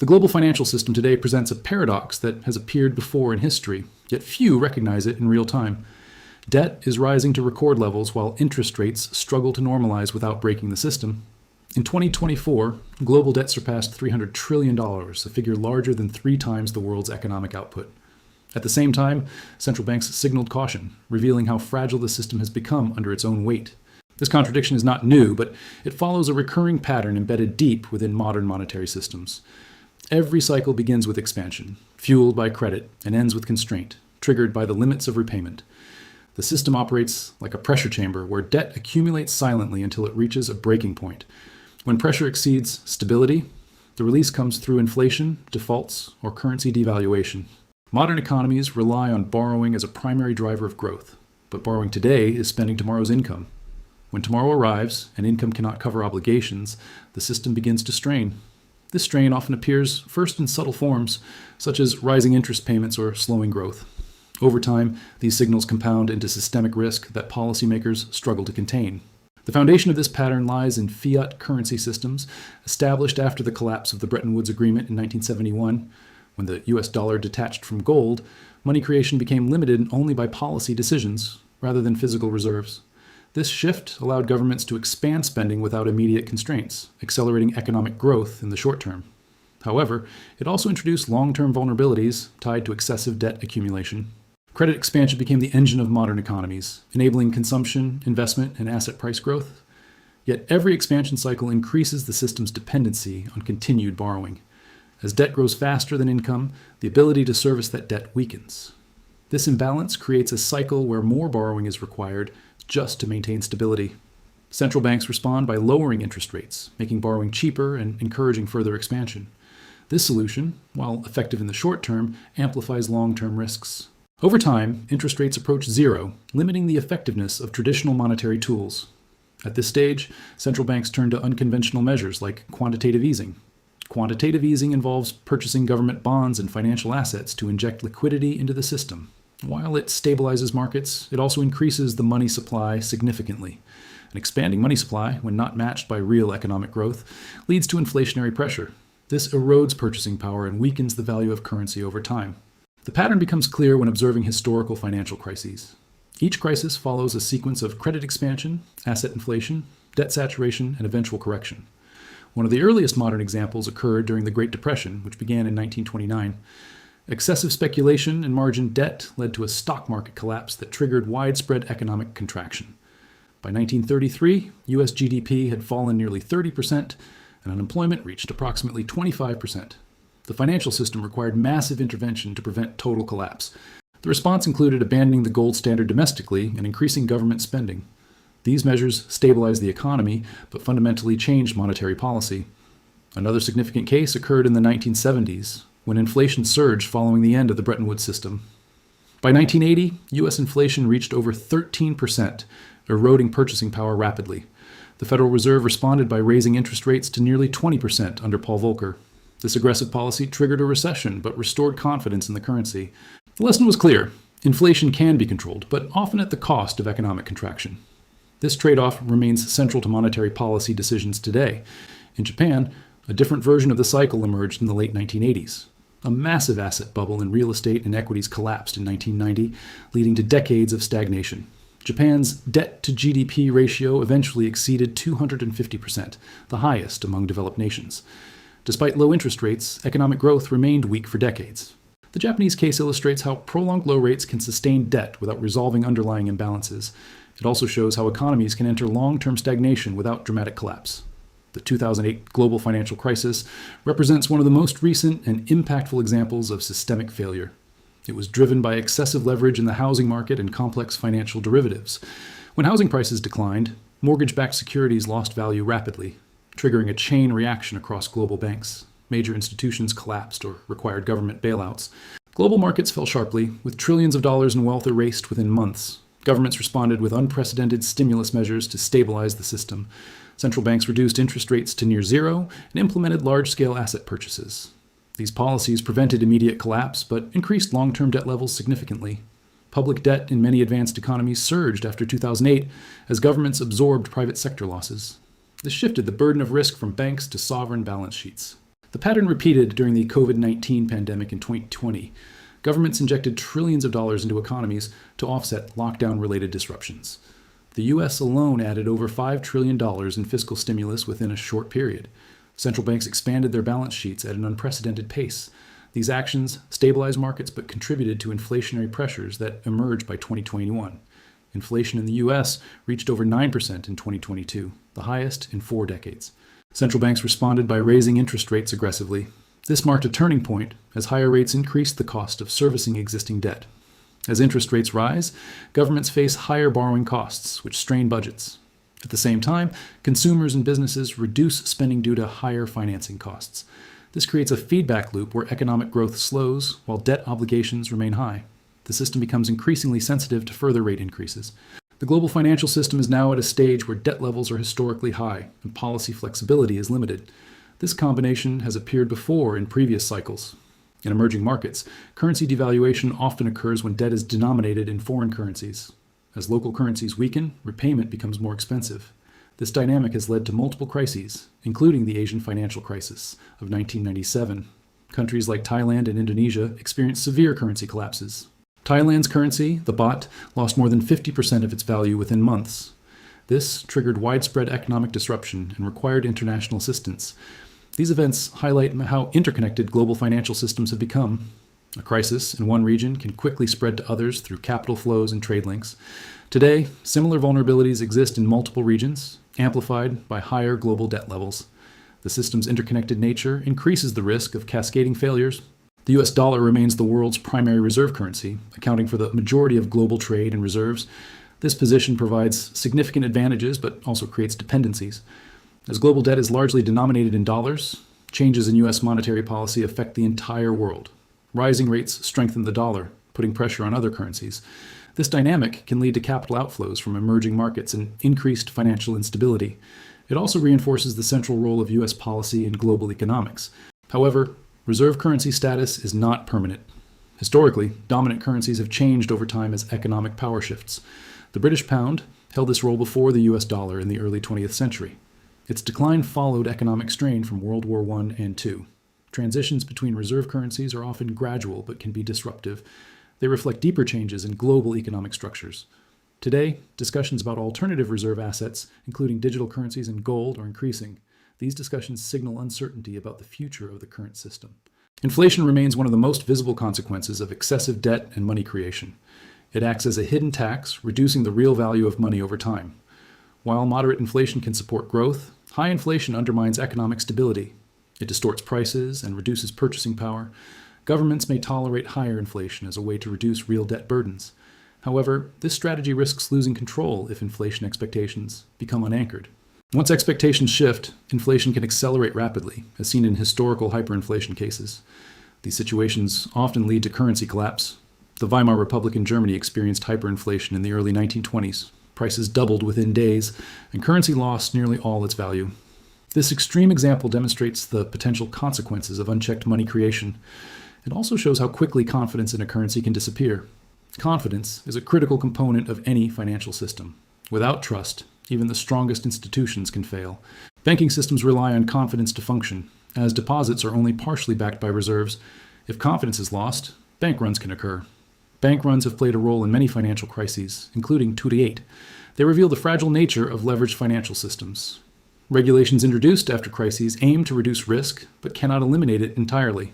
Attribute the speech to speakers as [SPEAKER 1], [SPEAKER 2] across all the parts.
[SPEAKER 1] The global financial system today presents a paradox that has appeared before in history, yet few recognize it in real time. Debt is rising to record levels while interest rates struggle to normalize without breaking the system. In 2024, global debt surpassed $300 trillion, a figure larger than 3 times the world's economic output. At the same time, central banks signaled caution, revealing how fragile the system has become under its own weight. This contradiction is not new, but it follows a recurring pattern embedded deep within modern monetary systems. Every cycle begins with expansion, fueled by credit, and ends with constraint, triggered by the limits of repayment. The system operates like a pressure chamber where debt accumulates silently until it reaches a breaking point. When pressure exceeds stability, the release comes through inflation, defaults, or currency devaluation. Modern economies rely on borrowing as a primary driver of growth, but borrowing today is spending tomorrow's income. When tomorrow arrives and income cannot cover obligations, the system begins to strain. This strain often appears first in subtle forms, such as rising interest payments or slowing growth. Over time, these signals compound into systemic risk that policymakers struggle to contain. The foundation of this pattern lies in fiat currency systems established after the collapse of the Bretton Woods Agreement in 1971. When the US dollar detached from gold, money creation became limited only by policy decisions rather than physical reserves. This shift allowed governments to expand spending without immediate constraints, accelerating economic growth in the short term. However, it also introduced long-term vulnerabilities tied to excessive debt accumulation. Credit expansion became the engine of modern economies, enabling consumption, investment, and asset price growth. Yet every expansion cycle increases the system's dependency on continued borrowing. As debt grows faster than income, the ability to service that debt weakens. This imbalance creates a cycle where more borrowing is required just to maintain stability. Central banks respond by lowering interest rates, making borrowing cheaper and encouraging further expansion. This solution, while effective in the short term, amplifies long-term risks. Over time, interest rates approach zero, limiting the effectiveness of traditional monetary tools. At this stage, central banks turn to unconventional measures like quantitative easing. Quantitative easing involves purchasing government bonds and financial assets to inject liquidity into the system. While it stabilizes markets, it also increases the money supply significantly. An expanding money supply, when not matched by real economic growth, leads to inflationary pressure. This erodes purchasing power and weakens the value of currency over time. The pattern becomes clear when observing historical financial crises. Each crisis follows a sequence of credit expansion, asset inflation, debt saturation, and eventual correction. One of the earliest modern examples occurred during the Great Depression, which began in 1929. Excessive speculation and margin debt led to a stock market collapse that triggered widespread economic contraction. By 1933, US GDP had fallen nearly 30%, and unemployment reached approximately 25%. The financial system required massive intervention to prevent total collapse. The response included abandoning the gold standard domestically and increasing government spending. These measures stabilized the economy, but fundamentally changed monetary policy. Another significant case occurred in the 1970s, when inflation surged following the end of the Bretton Woods system. By 1980, U.S. inflation reached over 13%, eroding purchasing power rapidly. The Federal Reserve responded by raising interest rates to nearly 20% under Paul Volcker. This aggressive policy triggered a recession, but restored confidence in the currency. The lesson was clear. Inflation can be controlled, but often at the cost of economic contraction. This trade-off remains central to monetary policy decisions today. In Japan, a different version of the cycle emerged in the late 1980s. A massive asset bubble in real estate and equities collapsed in 1990, leading to decades of stagnation. Japan's debt-to-GDP ratio eventually exceeded 250%, the highest among developed nations. Despite low interest rates, economic growth remained weak for decades. The Japanese case illustrates how prolonged low rates can sustain debt without resolving underlying imbalances. It also shows how economies can enter long-term stagnation without dramatic collapse. The 2008 global financial crisis represents one of the most recent and impactful examples of systemic failure. It was driven by excessive leverage in the housing market and complex financial derivatives. When housing prices declined, mortgage-backed securities lost value rapidly, triggering a chain reaction across global banks. Major institutions collapsed or required government bailouts. Global markets fell sharply, with trillions of dollars in wealth erased within months. Governments responded with unprecedented stimulus measures to stabilize the system. Central banks reduced interest rates to near zero and implemented large-scale asset purchases. These policies prevented immediate collapse, but increased long-term debt levels significantly. Public debt in many advanced economies surged after 2008 as governments absorbed private sector losses. This shifted the burden of risk from banks to sovereign balance sheets. The pattern repeated during the COVID-19 pandemic in 2020. Governments injected trillions of dollars into economies to offset lockdown-related disruptions. The U.S. alone added over $5 trillion in fiscal stimulus within a short period. Central banks expanded their balance sheets at an unprecedented pace. These actions stabilized markets but contributed to inflationary pressures that emerged by 2021. Inflation in the U.S. reached over 9% in 2022, the highest in 4 decades. Central banks responded by raising interest rates aggressively. This marked a turning point as higher rates increased the cost of servicing existing debt. As interest rates rise, governments face higher borrowing costs, which strain budgets. At the same time, consumers and businesses reduce spending due to higher financing costs. This creates a feedback loop where economic growth slows while debt obligations remain high. The system becomes increasingly sensitive to further rate increases. The global financial system is now at a stage where debt levels are historically high and policy flexibility is limited. This combination has appeared before in previous cycles. In emerging markets, currency devaluation often occurs when debt is denominated in foreign currencies. As local currencies weaken, repayment becomes more expensive. This dynamic has led to multiple crises, including the Asian financial crisis of 1997. Countries like Thailand and Indonesia experienced severe currency collapses. Thailand's currency, the baht, lost more than 50% of its value within months. This triggered widespread economic disruption and required international assistance. These events highlight how interconnected global financial systems have become. A crisis in one region can quickly spread to others through capital flows and trade links. Today, similar vulnerabilities exist in multiple regions, amplified by higher global debt levels. The system's interconnected nature increases the risk of cascading failures. The US dollar remains the world's primary reserve currency, accounting for the majority of global trade and reserves. This position provides significant advantages, but also creates dependencies. As global debt is largely denominated in dollars, changes in US monetary policy affect the entire world. Rising rates strengthen the dollar, putting pressure on other currencies. This dynamic can lead to capital outflows from emerging markets and increased financial instability. It also reinforces the central role of US policy in global economics. However, reserve currency status is not permanent. Historically, dominant currencies have changed over time as economic power shifts. The British pound held this role before the US dollar in the early 20th century. Its decline followed economic strain from World War I and II. Transitions between reserve currencies are often gradual but can be disruptive. They reflect deeper changes in global economic structures. Today, discussions about alternative reserve assets, including digital currencies and gold, are increasing. These discussions signal uncertainty about the future of the current system. Inflation remains one of the most visible consequences of excessive debt and money creation. It acts as a hidden tax, reducing the real value of money over time. While moderate inflation can support growth, high inflation undermines economic stability. It distorts prices and reduces purchasing power. Governments may tolerate higher inflation as a way to reduce real debt burdens. However, this strategy risks losing control if inflation expectations become unanchored. Once expectations shift, inflation can accelerate rapidly, as seen in historical hyperinflation cases. These situations often lead to currency collapse. The Weimar Republic in Germany experienced hyperinflation in the early 1920s. Prices doubled within days, and currency lost nearly all its value. This extreme example demonstrates the potential consequences of unchecked money creation. It also shows how quickly confidence in a currency can disappear. Confidence is a critical component of any financial system. Without trust, even the strongest institutions can fail. Banking systems rely on confidence to function, as deposits are only partially backed by reserves. If confidence is lost, bank runs can occur. Bank runs have played a role in many financial crises, including 2008. They reveal the fragile nature of leveraged financial systems. Regulations introduced after crises aim to reduce risk, but cannot eliminate it entirely.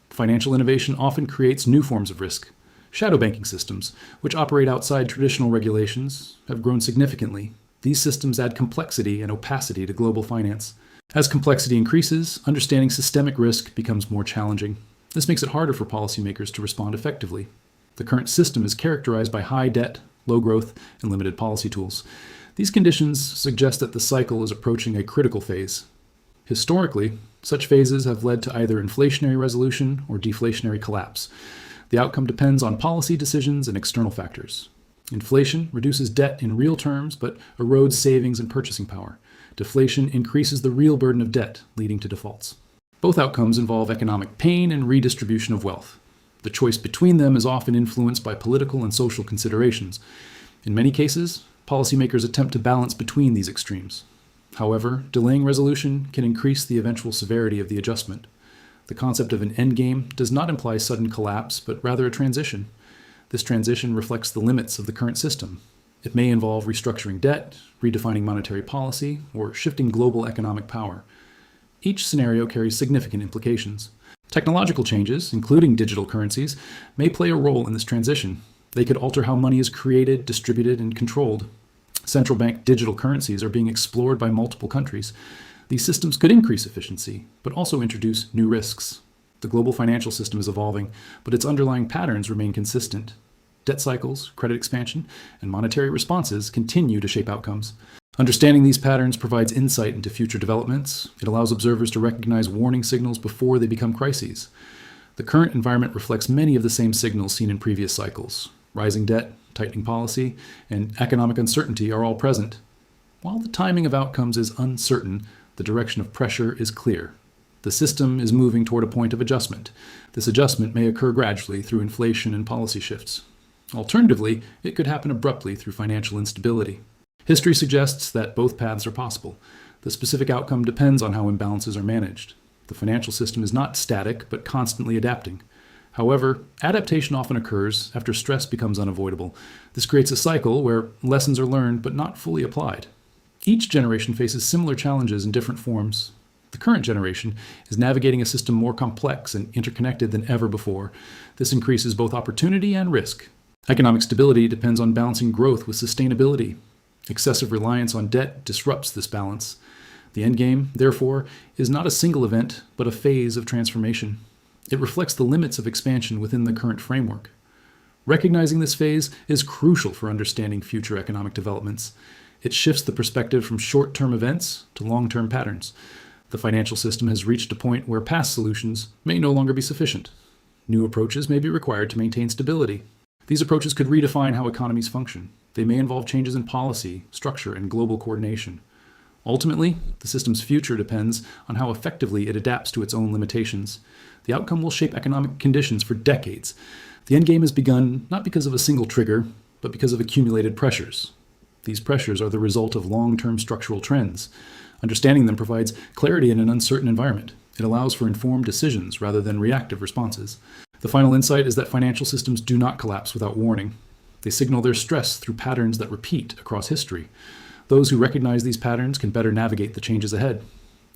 [SPEAKER 1] Financial innovation often creates new forms of risk. Shadow banking systems, which operate outside traditional regulations, have grown significantly. These systems add complexity and opacity to global finance. As complexity increases, understanding systemic risk becomes more challenging. This makes it harder for policymakers to respond effectively. The current system is characterized by high debt, low growth, and limited policy tools. These conditions suggest that the cycle is approaching a critical phase. Historically, such phases have led to either inflationary resolution or deflationary collapse. The outcome depends on policy decisions and external factors. Inflation reduces debt in real terms but erodes savings and purchasing power. Deflation increases the real burden of debt, leading to defaults. Both outcomes involve economic pain and redistribution of wealth. The choice between them is often influenced by political and social considerations. In many cases, policymakers attempt to balance between these extremes. However, delaying resolution can increase the eventual severity of the adjustment. The concept of an endgame does not imply sudden collapse, but rather a transition. This transition reflects the limits of the current system. It may involve restructuring debt, redefining monetary policy, or shifting global economic power. Each scenario carries significant implications. Technological changes, including digital currencies, may play a role in this transition. They could alter how money is created, distributed, and controlled. Central bank digital currencies are being explored by multiple countries. These systems could increase efficiency, but also introduce new risks. The global financial system is evolving, but its underlying patterns remain consistent. Debt cycles, credit expansion, and monetary responses continue to shape outcomes. Understanding these patterns provides insight into future developments. It allows observers to recognize warning signals before they become crises. The current environment reflects many of the same signals seen in previous cycles. Rising debt, tightening policy, and economic uncertainty are all present. While the timing of outcomes is uncertain, the direction of pressure is clear. The system is moving toward a point of adjustment. This adjustment may occur gradually through inflation and policy shifts. Alternatively, it could happen abruptly through financial instability. History suggests that both paths are possible. The specific outcome depends on how imbalances are managed. The financial system is not static, but constantly adapting. However, adaptation often occurs after stress becomes unavoidable. This creates a cycle where lessons are learned but not fully applied. Each generation faces similar challenges in different forms. The current generation is navigating a system more complex and interconnected than ever before. This increases both opportunity and risk. Economic stability depends on balancing growth with sustainability. Excessive reliance on debt disrupts this balance. The endgame, therefore, is not a single event, but a phase of transformation. It reflects the limits of expansion within the current framework. Recognizing this phase is crucial for understanding future economic developments. It shifts the perspective from short-term events to long-term patterns. The financial system has reached a point where past solutions may no longer be sufficient. New approaches may be required to maintain stability. These approaches could redefine how economies function. They may involve changes in policy, structure, and global coordination. Ultimately, the system's future depends on how effectively it adapts to its own limitations. The outcome will shape economic conditions for decades. The endgame has begun not because of a single trigger, but because of accumulated pressures. These pressures are the result of long-term structural trends. Understanding them provides clarity in an uncertain environment. It allows for informed decisions rather than reactive responses. The final insight is that financial systems do not collapse without warning. They signal their stress through patterns that repeat across history. Those who recognize these patterns can better navigate the changes ahead.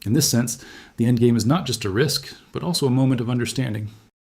[SPEAKER 1] In this sense, the endgame is not just a risk, but also a moment of understanding.